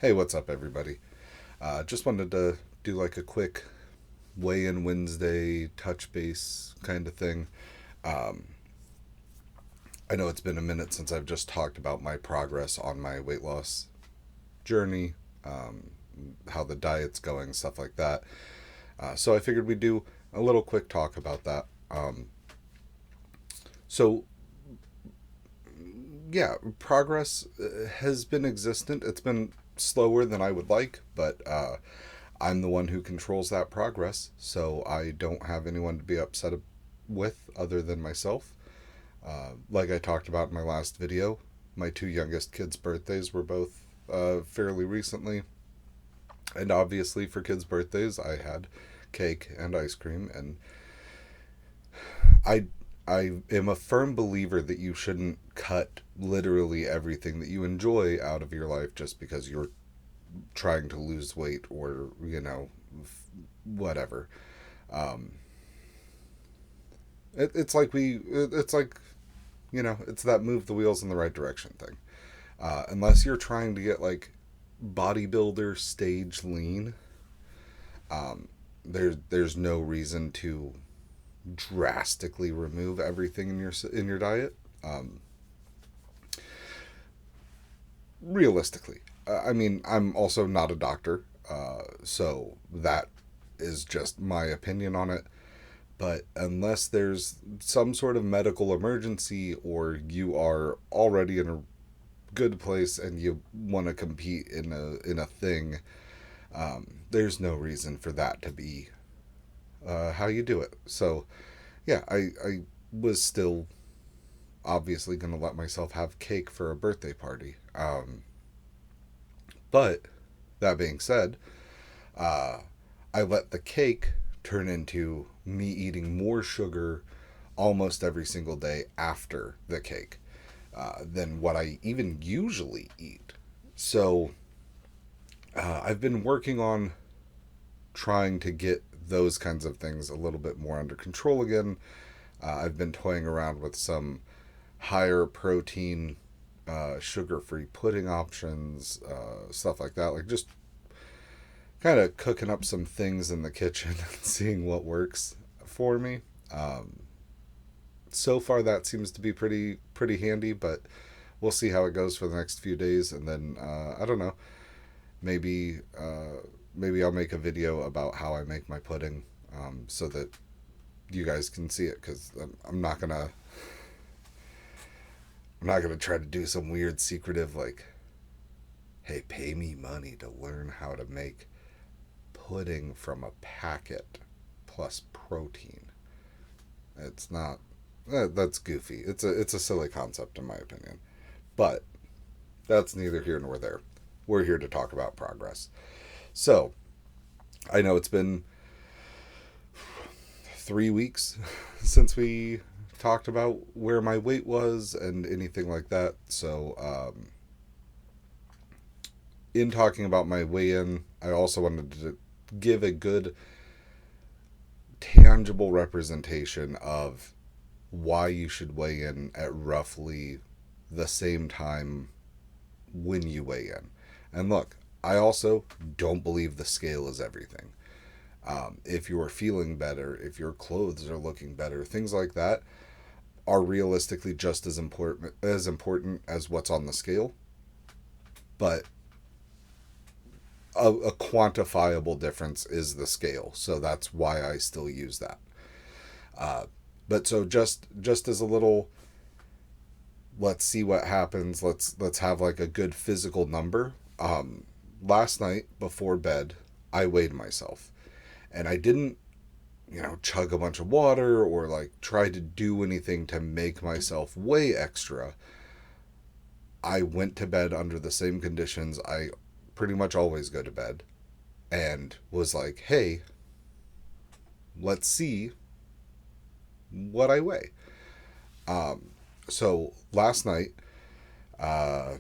Hey, what's up, everybody? Just wanted to do like a quick weigh in Wednesday touch base kind of thing. Um, I know it's been a minute since I've just talked about my progress on my weight loss journey, um, how the diet's going, stuff like that. So I figured we'd do a little quick talk about that. So, yeah, progress has been existent. It's been slower than I would like, but I'm the one who controls that progress, so I don't have anyone to be upset with other than myself. Like I talked about in my last video, my two youngest kids' birthdays were both fairly recently, and obviously for kids' birthdays, I had cake and ice cream, and I I am a firm believer that you shouldn't cut literally everything that you enjoy out of your life just because you're trying to lose weight or whatever. Um, it's like it's like it's that move the wheels in the right direction thing. Unless you're trying to get like bodybuilder stage lean, um, there's no reason to drastically remove everything in your diet. Um, Realistically, I mean, I'm also not a doctor, so that is just my opinion on it. But unless there's some sort of medical emergency or you are already in a good place and you want to compete in a thing, there's no reason for that to be how you do it. So yeah, I was still obviously going to let myself have cake for a birthday party. But that being said, uh, I let the cake turn into me eating more sugar almost every single day after the cake than what I even usually eat. So I've been working on trying to get those kinds of things a little bit more under control again. I've been toying around with some higher protein, sugar free pudding options, stuff like that. Like just kind of cooking up some things in the kitchen and seeing what works for me. Um, so far, that seems to be pretty handy, but we'll see how it goes for the next few days, and then I don't know. Maybe maybe I'll make a video about how I make my pudding, so that you guys can see it. Because I'm not gonna try to do some weird secretive like, hey, pay me money to learn how to make pudding from a packet plus protein. It's not. That's goofy. It's a silly concept in my opinion. But that's neither here nor there. We're here to talk about progress. So I know it's been 3 weeks since we talked about where my weight was and anything like that. So in talking about my weigh-in, I also wanted to give a good tangible representation of why you should weigh in at roughly the same time when you weigh in. And look, I also don't believe the scale is everything. If you are feeling better, if your clothes are looking better, things like that are realistically just as important as what's on the scale, but a quantifiable difference is the scale. So that's why I still use that. Uh, but so just as a little, let's see what happens. Let's have like a good physical number. Last night before bed, I weighed myself, and I didn't chug a bunch of water or like try to do anything to make myself weigh extra. I went to bed under the same conditions I pretty much always go to bed, and was like, hey, let's see what I weigh. So last night, uh,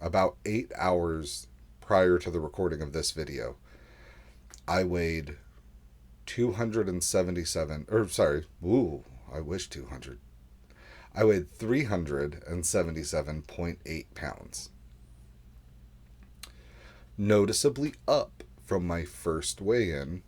about 8 hours prior to the recording of this video, I weighed 277, or sorry, ooh, I wish 200. I weighed 377.8 pounds. noticeably up from my first weigh in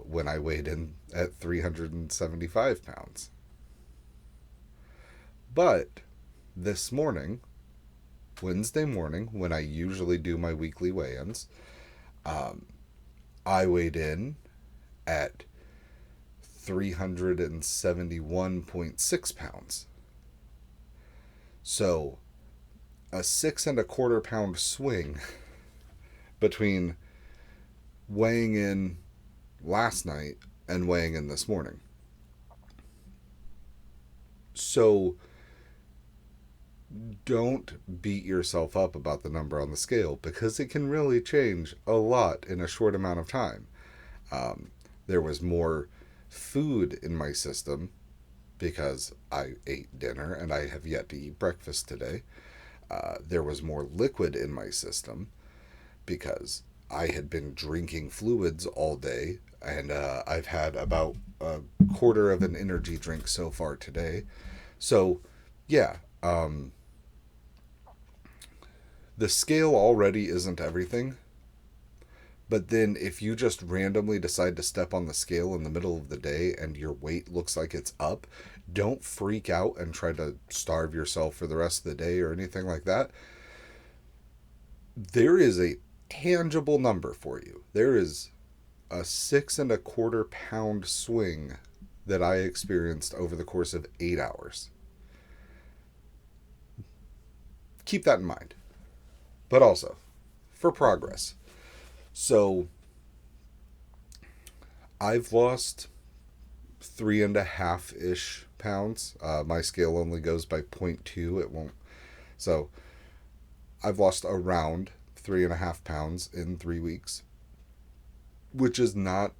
when I weighed in at 375 pounds. But this morning, Wednesday morning, when I usually do my weekly weigh ins, I weighed in at 371.6 pounds. So, a 6.25 pound swing between weighing in last night and weighing in this morning. So, don't beat yourself up about the number on the scale because it can really change a lot in a short amount of time. There was more food in my system because I ate dinner and I have yet to eat breakfast today. There was more liquid in my system because I had been drinking fluids all day, and I've had about a quarter of an energy drink so far today. So, yeah, the scale already isn't everything. But then, if you just randomly decide to step on the scale in the middle of the day and your weight looks like it's up, don't freak out and try to starve yourself for the rest of the day or anything like that. There is a tangible number for you. There is a 6.25 pound swing that I experienced over the course of 8 hours. Keep that in mind. But also, for progress. So, I've lost 3.5 ish pounds. My scale only goes by 0.2. It won't. So, I've lost around 3.5 pounds in 3 weeks, which is not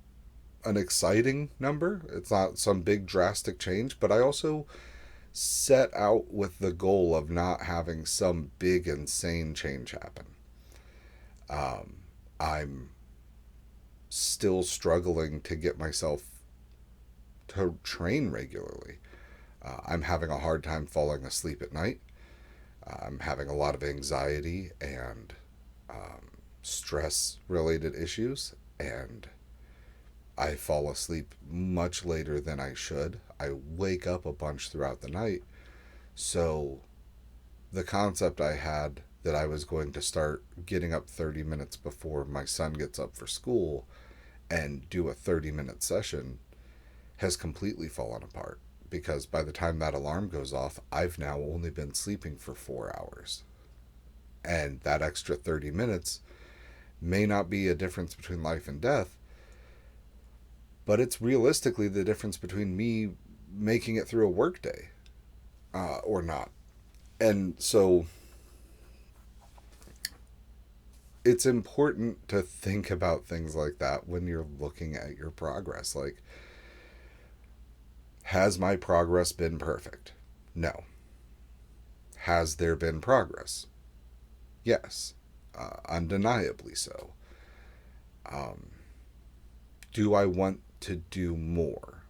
an exciting number. It's not some big drastic change, but I also set out with the goal of not having some big insane change happen. I'm still struggling to get myself to train regularly. I'm having a hard time falling asleep at night. I'm having a lot of anxiety and stress related issues, and I fall asleep much later than I should. I wake up a bunch throughout the night. So, the concept I had that I was going to start getting up 30 minutes before my son gets up for school and do a 30-minute session has completely fallen apart because by the time that alarm goes off, I've now only been sleeping for 4 hours. And that extra 30 minutes may not be a difference between life and death, but it's realistically the difference between me making it through a workday or not. And so it's important to think about things like that when you're looking at your progress. Like, has my progress been perfect? No. Has there been progress? Yes. Undeniably so. Do I want to do more?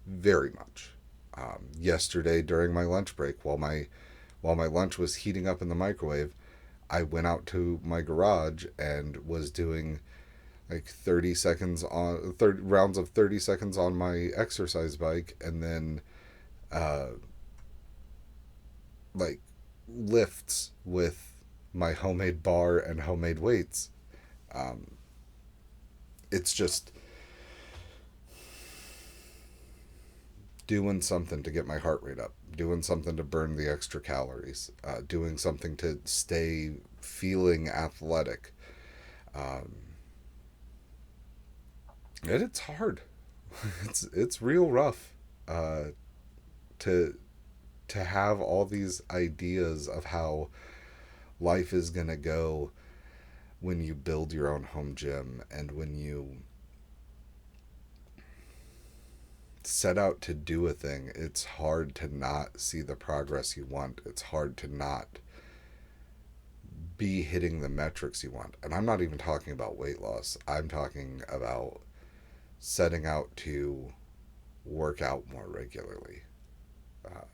Very much. Yesterday during my lunch break, while my lunch was heating up in the microwave, I went out to my garage and was doing like 30 seconds on 30 rounds of 30 seconds on my exercise bike, and then like lifts with my homemade bar and homemade weights. It's just doing something to get my heart rate up, doing something to burn the extra calories, doing something to stay feeling athletic. And it's hard. It's real rough to have all these ideas of how life is gonna go when you build your own home gym and when you set out to do a thing. It's hard to not see the progress you want. It's hard to not be hitting the metrics you want. And I'm not even talking about weight loss. I'm talking about setting out to work out more regularly,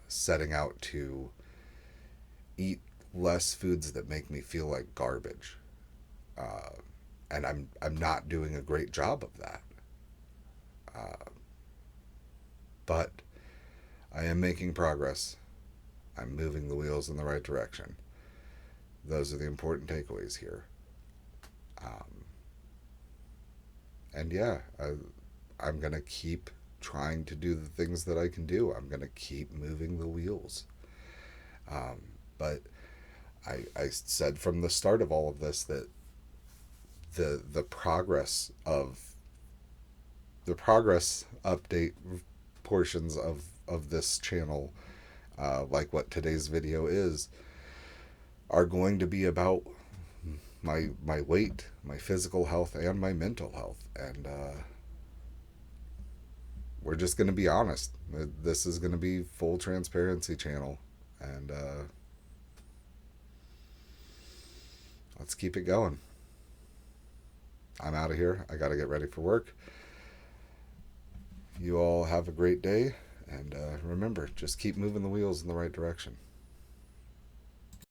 setting out to eat less foods that make me feel like garbage. And I'm not doing a great job of that. Uh, but I am making progress. I'm moving the wheels in the right direction. Those are the important takeaways here. Um, and yeah, I'm going to keep trying to do the things that I can do. I'm going to keep moving the wheels. Um, but I said from the start of all of this that the progress update portions of this channel, like what today's video is, are going to be about my weight, my physical health, and my mental health. And we're just going to be honest. This is going to be full transparency channel, and let's keep it going. I'm out of here. I got to get ready for work. You all have a great day, and remember, just keep moving the wheels in the right direction.